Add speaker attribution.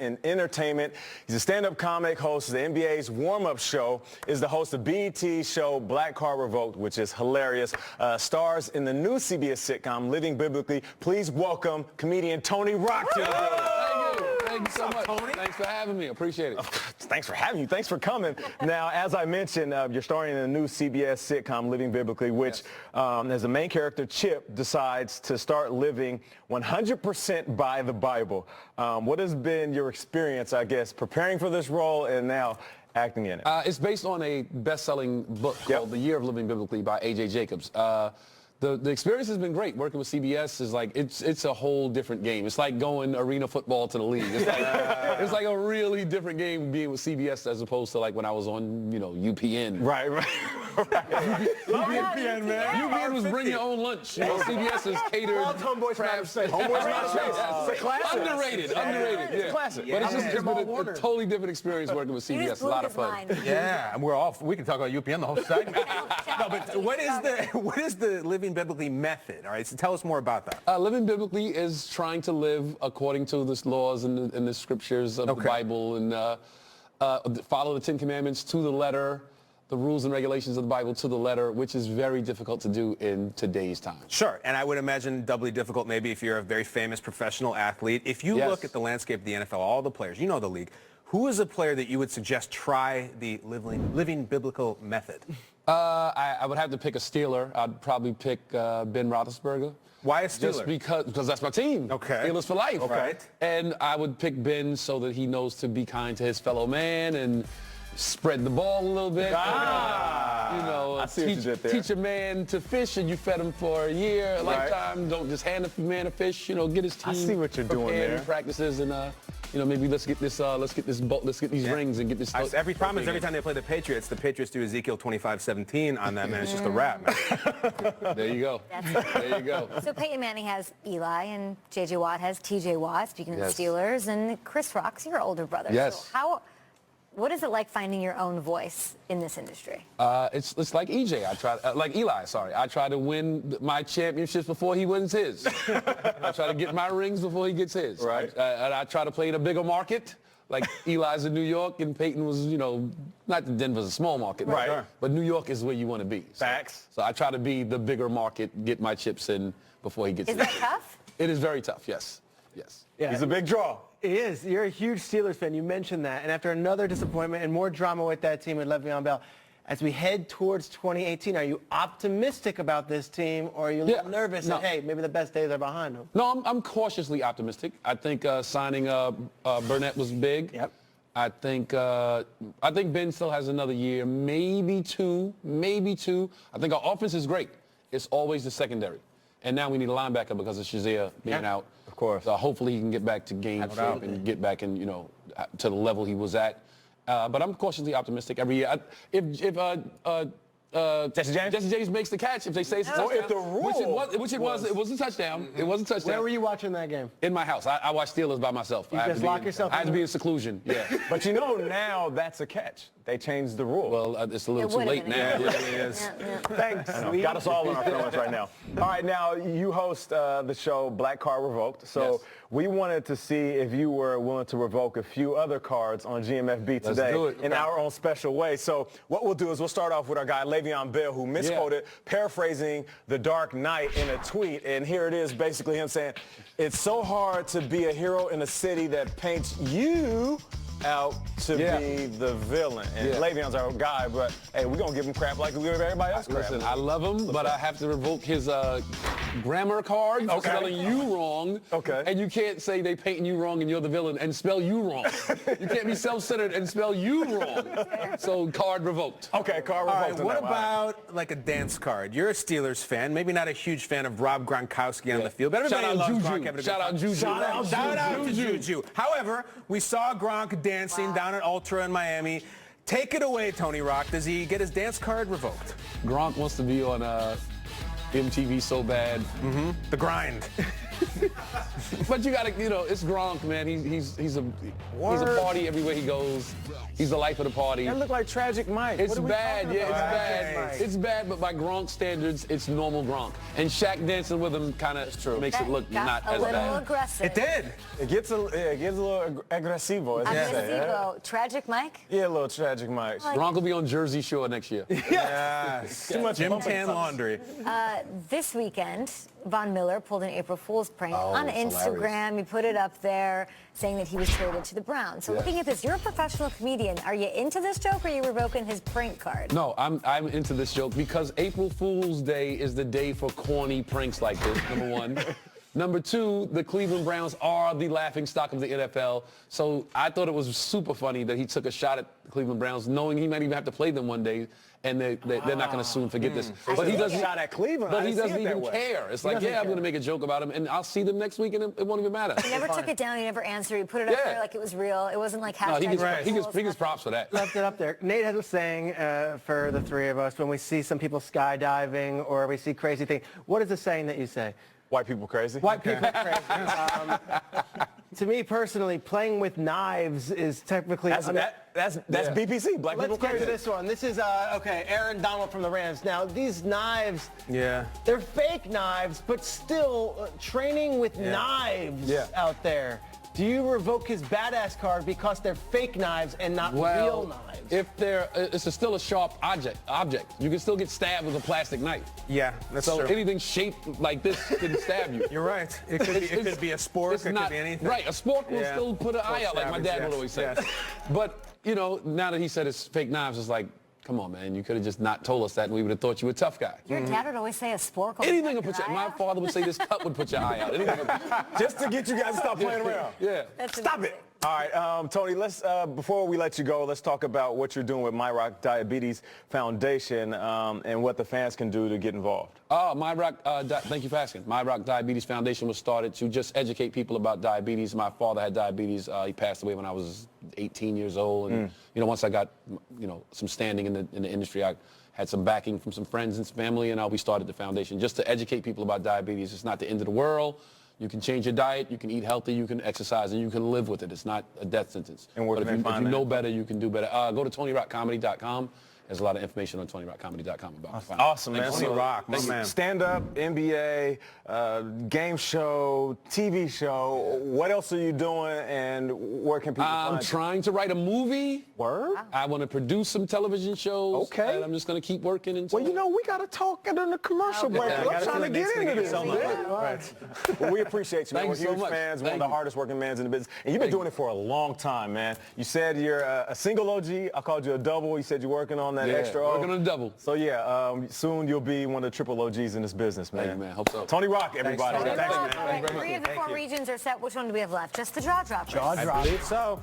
Speaker 1: in entertainment. He's a stand-up comic, hosts the NBA's warm-up show, is the host of BET's show Black Card Revoked, which is hilarious. Stars in the new CBS sitcom Living Biblically. Please welcome comedian Tony Rock to the building.
Speaker 2: Thank you so much. Tony? Thanks for having me. Appreciate it.
Speaker 1: Thanks for having you. Thanks for coming. Now, as I mentioned, you're starring in the new CBS sitcom Living Biblically, which, as the main character, Chip, decides to start living 100% by the Bible. What has been your experience, I guess, preparing for this role and now acting in it?
Speaker 2: It's based on a best-selling book called The Year of Living Biblically by A.J. Jacobs. The experience has been great. Working with CBS is like, it's a whole different game. It's like going arena football to the league. It's like, it's like a really different game being with CBS as opposed to like when I was on, UPN.
Speaker 1: Right.
Speaker 2: UPN, man. UPN was bring your own lunch. CBS is catered.
Speaker 1: Homeboys not a space. Homeboys not a space. It's a classic.
Speaker 2: Underrated. Yeah.
Speaker 1: It's a classic.
Speaker 2: But it's been a totally different experience working with CBS. A lot of fun.
Speaker 3: Yeah, and we can talk about UPN the whole segment. No, but what is the Living Biblically method? All right, so tell us more about that.
Speaker 2: Living biblically is trying to live according to the laws and the scriptures of the Bible and follow the 10 Commandments to the letter, the rules and regulations of the Bible to the letter, which is very difficult to do in today's time.
Speaker 3: Sure, and I would imagine doubly difficult maybe if you're a very famous professional athlete. If you look at the landscape of the NFL, all the players, you know the league, who is a player that you would suggest try the living biblical method?
Speaker 2: I would have to pick a Steeler. I'd probably pick Ben Roethlisberger.
Speaker 3: Why a Steeler?
Speaker 2: Just because that's my team.
Speaker 3: Okay.
Speaker 2: Steelers for life.
Speaker 3: Okay.
Speaker 2: And I would pick Ben so that he knows to be kind to his fellow man and spread the ball a little bit.
Speaker 1: I see what you did there.
Speaker 2: Teach a man to fish and you fed him for a year, a lifetime. Don't just hand a man a fish. Get his team.
Speaker 1: I see what you're doing there.
Speaker 2: Practices and maybe let's get these rings and get this.
Speaker 3: Every time they play the Patriots do Ezekiel 25:17 on that, man. It's just a wrap, man.
Speaker 2: There you go. There you go.
Speaker 4: So Peyton Manning has Eli and J.J. Watt has T.J. Watt, speaking of the Steelers, and Chris Rock's your older brother.
Speaker 2: Yes.
Speaker 4: So what is it like finding your own voice in this industry?
Speaker 2: It's like EJ. Like Eli, sorry. I try to win my championships before he wins his. I try to get my rings before he gets his.
Speaker 1: Right.
Speaker 2: And I try to play in a bigger market. Like Eli's in New York and Peyton was, not that Denver's a small market.
Speaker 1: Right.
Speaker 2: But New York is where you want to be.
Speaker 1: Facts.
Speaker 2: So I try to be the bigger market, get my chips in before he gets in.
Speaker 4: Is that tough?
Speaker 2: It is very tough, yes.
Speaker 5: Yeah.
Speaker 1: He's a big draw.
Speaker 5: He is. You're a huge Steelers fan. You mentioned that. And after another disappointment and more drama with that team with Le'Veon Bell, as we head towards 2018, are you optimistic about this team, or are you a little nervous that, hey, maybe the best days are behind them?
Speaker 2: No, I'm cautiously optimistic. I think signing Burnett was big.
Speaker 5: Yep.
Speaker 2: I think Ben still has another year, maybe two. I think our offense is great. It's always the secondary. And now we need a linebacker because of Shazier being out.
Speaker 1: Of course.
Speaker 2: Hopefully he can get back to game shape and get back in, to the level he was at. But I'm cautiously optimistic every year. Jesse James makes the catch, if they say it's a touchdown,
Speaker 1: if the rule
Speaker 2: which it was a touchdown. It was a touchdown.
Speaker 5: Where were you watching that game?
Speaker 2: In my house. I watch Steelers by myself.
Speaker 5: You just lock yourself in?
Speaker 2: I had to be in seclusion. Yeah.
Speaker 1: But now that's a catch. They changed the rule.
Speaker 2: Well, it's a little too late now.
Speaker 4: Yeah,
Speaker 2: It really is.
Speaker 1: Thanks. Got us all in our feelings right now. All right, now you host the show Black Card Revoked. So we wanted to see if you were willing to revoke a few other cards on GMFB today in our own special way. So what we'll do is we'll start off with our guy Le'Veon Bell, who misquoted, paraphrasing The Dark Knight in a tweet. And here it is, basically him saying, "It's so hard to be a hero in a city that paints you out to be the villain." And Le'Veon's our guy, but hey, we're going to give him crap like we give everybody else crap.
Speaker 2: Listen, I love him, but I have to revoke his grammar card for spelling you wrong.
Speaker 1: Okay.
Speaker 2: And you can't say they painting you wrong and you're the villain and spell you wrong. You can't be self-centered and spell you wrong. So card revoked.
Speaker 1: Okay, card
Speaker 3: All
Speaker 1: revoked.
Speaker 3: right, what about like a dance card? You're a Steelers fan, maybe not a huge fan of Rob Gronkowski on the field, but everybody loves Gronk having a good
Speaker 2: Shout out
Speaker 3: time.
Speaker 2: Juju.
Speaker 3: Shout out to Juju. However, we saw Gronk dancing down at Ultra in Miami. Take it away, Tony Rock. Does he get his dance card revoked?
Speaker 2: Gronk wants to be on MTV so bad.
Speaker 3: The grind.
Speaker 2: But you gotta, it's Gronk, man. He's a party everywhere he goes. He's the life of the party.
Speaker 1: That look like Tragic Mike.
Speaker 2: It's
Speaker 1: What are we
Speaker 2: bad,
Speaker 1: talking
Speaker 2: yeah,
Speaker 1: about?
Speaker 2: it's bad. It's bad, but by Gronk standards, it's normal Gronk. And Shaq dancing with him kind of makes it look not as
Speaker 4: a little
Speaker 2: bad.
Speaker 4: aggressive.
Speaker 3: It did.
Speaker 1: It gets a little aggressivo, as you say.
Speaker 4: Aggressivo. Tragic Mike?
Speaker 1: Yeah, a little Tragic Mike.
Speaker 2: Gronk will be on Jersey Shore next year.
Speaker 1: Yes. Too much
Speaker 3: Gym tan laundry.
Speaker 4: This weekend, Von Miller pulled an April Fool's prank on
Speaker 1: it's
Speaker 4: Instagram.
Speaker 1: hilarious.
Speaker 4: He put it up there saying that he was traded to the Browns. So looking at this, you're a professional comedian. Are you into this joke or are you revoking his prank card?
Speaker 2: No, I'm into this joke because April Fool's Day is the day for corny pranks like this, number one. Number two, the Cleveland Browns are the laughingstock of the NFL. So I thought it was super funny that he took a shot at the Cleveland Browns, knowing he might even have to play them one day, and they're not going to soon forget this.
Speaker 1: But he doesn't shot at Cleveland.
Speaker 2: But he doesn't even care. It's like, yeah, I'm going to make a joke about him, and I'll see them next week, and it won't even matter.
Speaker 4: He never took it down. He never answered. He put it up there like it was real. It wasn't like hashtag.
Speaker 2: No, he gets props for that.
Speaker 5: Left it up there. Nate was saying for the three of us, when we see some people skydiving or we see crazy things, what is the saying that you say?
Speaker 1: White people crazy.
Speaker 5: White people crazy. To me personally, playing with knives is technically...
Speaker 1: That's BPC, black people
Speaker 5: Let's get
Speaker 1: crazy.
Speaker 5: to this one. This is, Aaron Donald from the Rams. Now, these knives, they're fake knives, but still training with knives out there. Do you revoke his badass card because they're fake knives and not real knives?
Speaker 2: If it's still a sharp object, you can still get stabbed with a plastic knife.
Speaker 3: Yeah, that's
Speaker 2: so
Speaker 3: true.
Speaker 2: anything shaped like this can stab you.
Speaker 3: You're right. It could be a spork. It could be anything.
Speaker 2: Right, a spork will still put an eye out, like my dad would always say.
Speaker 3: Yes.
Speaker 2: But now that he said it's fake knives, it's like, come on, man, you could have just not told us that, and we would have thought you were a tough guy.
Speaker 4: Your dad would always say a spork.
Speaker 2: Anything would put my father would say this cut would put your eye out.
Speaker 1: Just to get you guys to stop playing around.
Speaker 2: Yeah.
Speaker 1: Stop it. All right, Tony, let's before we let you go, let's talk about what you're doing with My Rock Diabetes Foundation and what the fans can do to get involved.
Speaker 2: Thank you for asking. My Rock Diabetes Foundation was started to just educate people about diabetes. My father had diabetes. He passed away when I was 18 years old. And, once I got, some standing in the industry, I had some backing from some friends and some family, and we started the foundation just to educate people about diabetes. It's not the end of the world. You can change your diet, you can eat healthy, you can exercise, and you can live with it. It's not a death sentence.
Speaker 1: And where
Speaker 2: but
Speaker 1: can
Speaker 2: if you know
Speaker 1: that?
Speaker 2: better, you can do better. Go to TonyRockComedy.com. There's a lot of information on TonyRockComedy.com about it.
Speaker 1: Awesome, man.
Speaker 3: Tony Rock, my man.
Speaker 1: Stand-up, NBA, game show, TV show. What else are you doing, and where can people find you?
Speaker 2: I'm trying to write a movie.
Speaker 1: Word?
Speaker 2: I want to produce some television shows.
Speaker 1: Okay.
Speaker 2: And I'm just going to keep working until...
Speaker 1: Well, we got to talk during the commercial break. I'm trying to get into this.
Speaker 3: Right.
Speaker 1: Well, we appreciate you, man.
Speaker 2: Thank
Speaker 1: We're
Speaker 2: you so
Speaker 1: huge
Speaker 2: much.
Speaker 1: fans. One of
Speaker 2: Thank
Speaker 1: the
Speaker 2: you.
Speaker 1: hardest working men in the business. And you've been doing it for a long time, man. You said you're a single OG. I called you a double. You said you're working on that extra O.
Speaker 2: Working on a double.
Speaker 1: So, soon you'll be one of the triple OGs in this business, man.
Speaker 2: Thank you, man. Hope so.
Speaker 1: Tony Rock, everybody.
Speaker 4: Tony
Speaker 1: Thanks,
Speaker 4: Rock.
Speaker 1: man.
Speaker 4: All right, 3 of the 4 regions are set. Which one do we have left? Just the jaw dropper.
Speaker 3: I believe so.